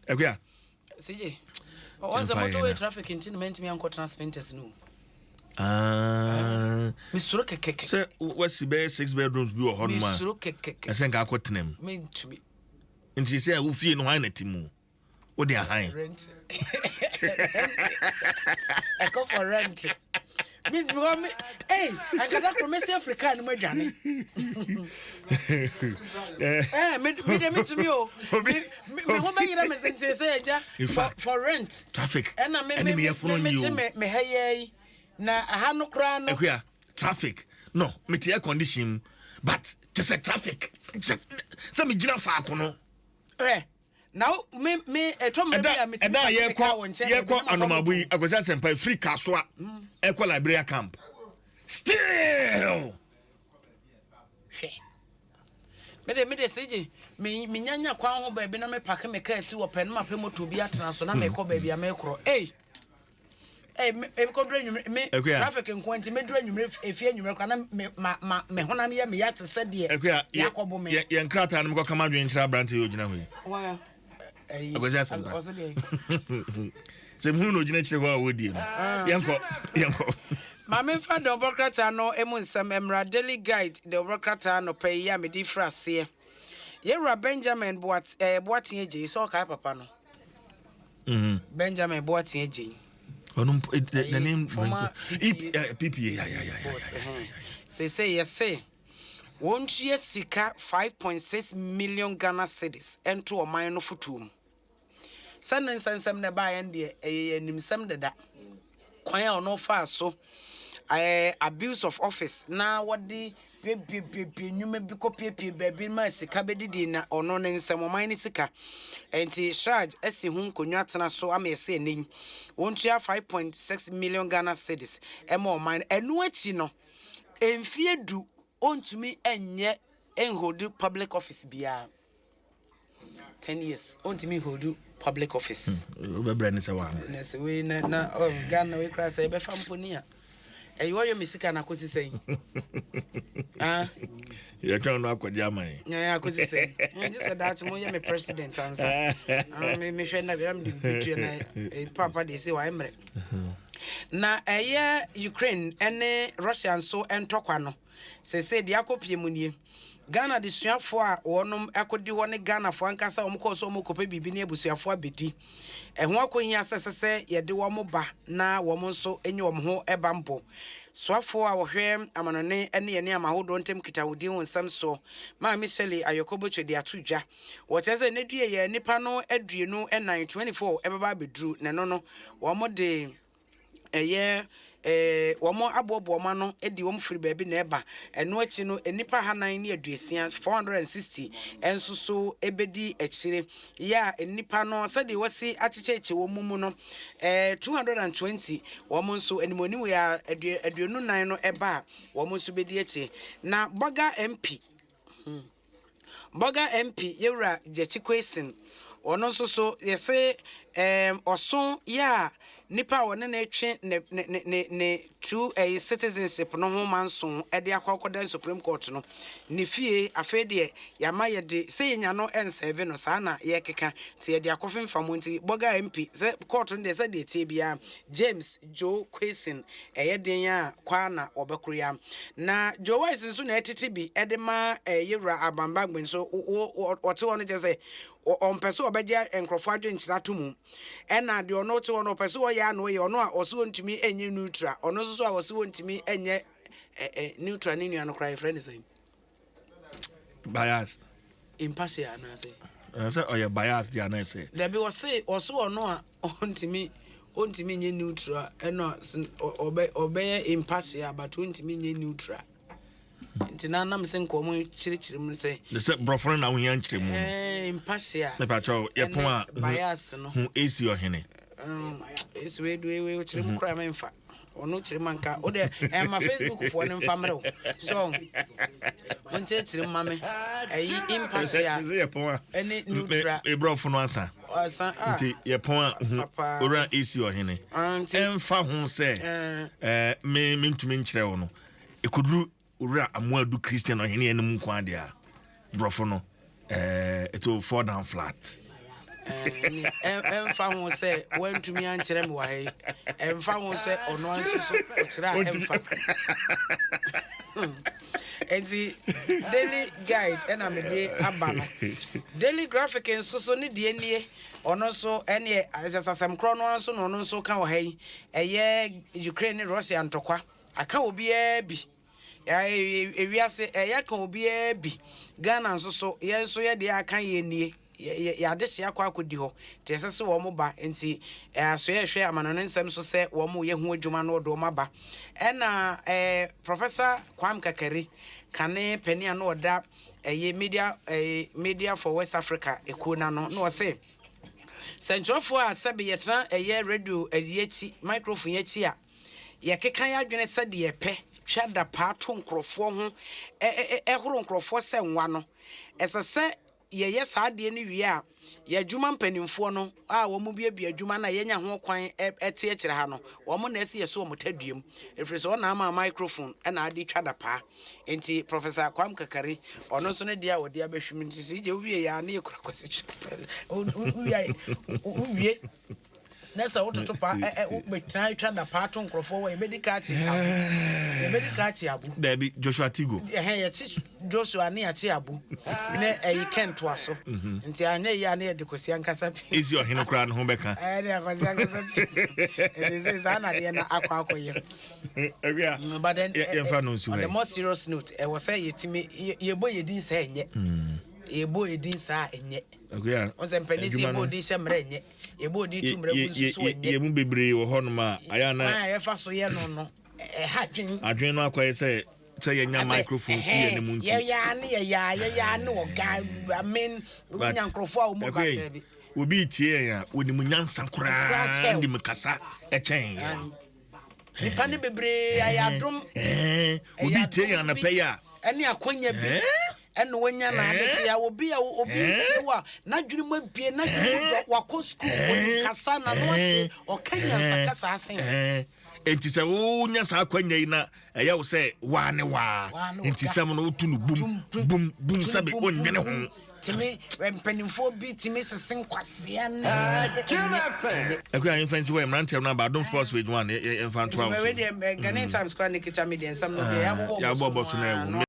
Ekwia. CJ. Once a motorway traffic in me uncle transplanters no. Mr. Keke. Sir, what's the 6 bedrooms be or home man? Mr. Keke. I think I got them. Mean to me. And she said, "Who feel no one at Timu? What they are high rent." I go for rent. Me, hey, I got from Africa and my Johnny. Me to me, oh, me for rent. Traffic. And I me hey, na I have no crown. Traffic. No, me air condition, but just a traffic. Just some jina fa kono. Now me Tom ye ko anomabu agoja senpai free kaswa e ko Liberia camp still me de CJ me nyanya kwan ho ba bi na me park me car si wo pen ma pe moto bi atena so na me ko ba bi amekro me ko dra nyum me traffic nkwenti me dra nyum efie nyum kwa na me honam ye me ya te se de yakobo me ye nkrata na me ko kama dwen nchira brante yo gina hoyi wa agoja senpai se mu no gina chire ho awodi no yanko Mama fa the Obrokrata no Adom Nsem Emra Daily Guide the Obrokrata no pay ya me di frase. Yewra Benjamin Boatin Eje so kai papa no. Benjamin Boatin Eje. The name PPA yeah. Say yes say. Won't you sika 5.6 million Ghana cedis ento oman no futum. Sanen Nsem ne ba en de nimsem deda. Kwan ya no fa so abuse of office na wodi nyume bi ko pie baby ma sika bedidi na ono ne nsem oman ni sika enti charge esi hu nkonwa atena so ama ese enen wontua 5.6 million Ghana cedis ema oman enu achi no emfie du ontumi enye enhold public office bia 10 years ontumi hold public office obebrani se wa na se we na Ghana we kra se be famponi a eyo yo misika na kosi sen you trying to akodi amai ya kosi sen just said that mo ye me president answer me hwe na biram de bitu na papa de say wa emre na Ukraine ene Russia so entokwa no se de akopie munie Ghana de suafo a wonom akodi ho ne Ghana fo ankasa omko so omokope bibi ne abusuafo abedi eho akohia sesese ye de wo ba na wo nso enye wo ho ebambo suafo a wo hwe amanone ene ye ne amahodo ntem kitawudi ho nsam so ma Michelle ayokobo chodi atudwa wo cheze ne due ye nipa no aduenu enan 24 ebeba bedru ne no wo mo de womo abobo ma no edi wom firi baabi na eba eno achi no enipa hanan ne aduesia 460 enso so ebedi achire ya enipa no sade wasi achicheche womumu no 220 womo nso enimonimu ya aduenu nan no eba womo nso bedi achi na Boga MP yewra Jechikwesin ono nso so yese oso ya nipa wona na etwe ne true citizenship no ho manso e de akwakoda Supreme Court no ne fie afede ya ma ye de se nya no enseve no sa na ye keka te ye de akofemfa mo nti Boga MP se court no de se de tie bia James Joe Quesin ye den ya kwa na obekuru ya na Joe Wise nso na etiti bi e de ma yewra Bagbin so ote wono je se on person obeje enkrofo adwe nchira to mu ena de ono te wono person o ya no ye ono a oso ntumi enye neutral ono so a oso ntumi enye neutral ni nua no cry friend say biased impartial na say say o ye biased dia na say there be oso ono a ntumi nye neutral eno obe impartial but ntumi nye neutral ntina nam se nkomo chirichiri mu se the se brofo na wo yan chire mu impartial me pa cho ye pon a bias no hu AC ohene esi we chire mu kra memfa ono chire manka o de ma Facebook fo ne mfa mrew so on chire mame impartial ye pon a any neutral e brofo no asa nti ye pon a ora AC ohene emfa hu se me ntumi nchire wo no ekuduru ura amwadu Christian ohene enum kwa dia brofo no it will fall down flat Emfa ho say wantumi ankyere me wa hai. Emfa ho say ono anso so okira emfa. Enti daily guide ena me de aba no. Daily graphic nso so ne de nie. Ono so ene asasam kro no anso no ono nso ka wa hai. Eye Ukraine Russia ntokwa. Aka obi bi. Ya ewiase ya ka obi bi. Ghana nso so ye nso ye de aka ye nie. Ya de hye akodi ho te sese wo mo ba enti aso ye hwe Adom nsem so se wo mo ye hu adwuma no do ma ba na Professor KariKari kane penia no oda media for West Africa ekuna no se sentrofo a sebe yetra radio adiechi microphone yachi a ye kekan ya dwene se de ye pe twada paato nkrofo ho ehoro nkrofo se nwa no esese ye saade ni wie a ye adwuma mpanimfo no a wo mu bia adwuma na ye nya ho kwan ete ekire ha no wo mo na ese yeso wo taduam efiri so na ama microphone na ade twada pa enti Professor KariKari ono so ne dia wo dia behwim nti se je wie ya na ye kura kwasi wie nessa wototo pa betra twada pa to nkrofo wo medical chi abu Dabi Joshua Tigo ye chi Joshua ne ya chi abu ne kento aso nti anya ya na de kosi ankasa pi is your hino kra no ho beka de kosi ankasa pi it is ana de na akwakoye but then on the more serious note I was say yetimi ye boy yedin sa enye ye boy yedin sa enye on se penisi ye boy di semre enye ebo di tumre kunsu so enye ye mu bebre wo ho no ma aya na ye fa so ye no adwen no akwaye say ye nya microphone si ye ne mu nti ye ya ne wo ga amen wo nya nkrofo a wo mo ba bi obi tie ya woni mu nyansa kura ndi mkasa echen ya ni pane bebre ayadom obi tie ya na pe ya ene akonya bi ene wonya na abeti ya obi tie wa na dwene mu abie na dwene wako school woni kasa na no ate okanya kasa asen enti se wo nya sa akwanya yi na eya wo se wa ne wa enti sam no tu no bum sabe onwene ho timi mpanimfo bi timi sesen kwasea na akwa influence we mrante na ba Adom Sports page 1 infant 12 we dey Ghanaian Times kwa nikita media sam no ya bo so na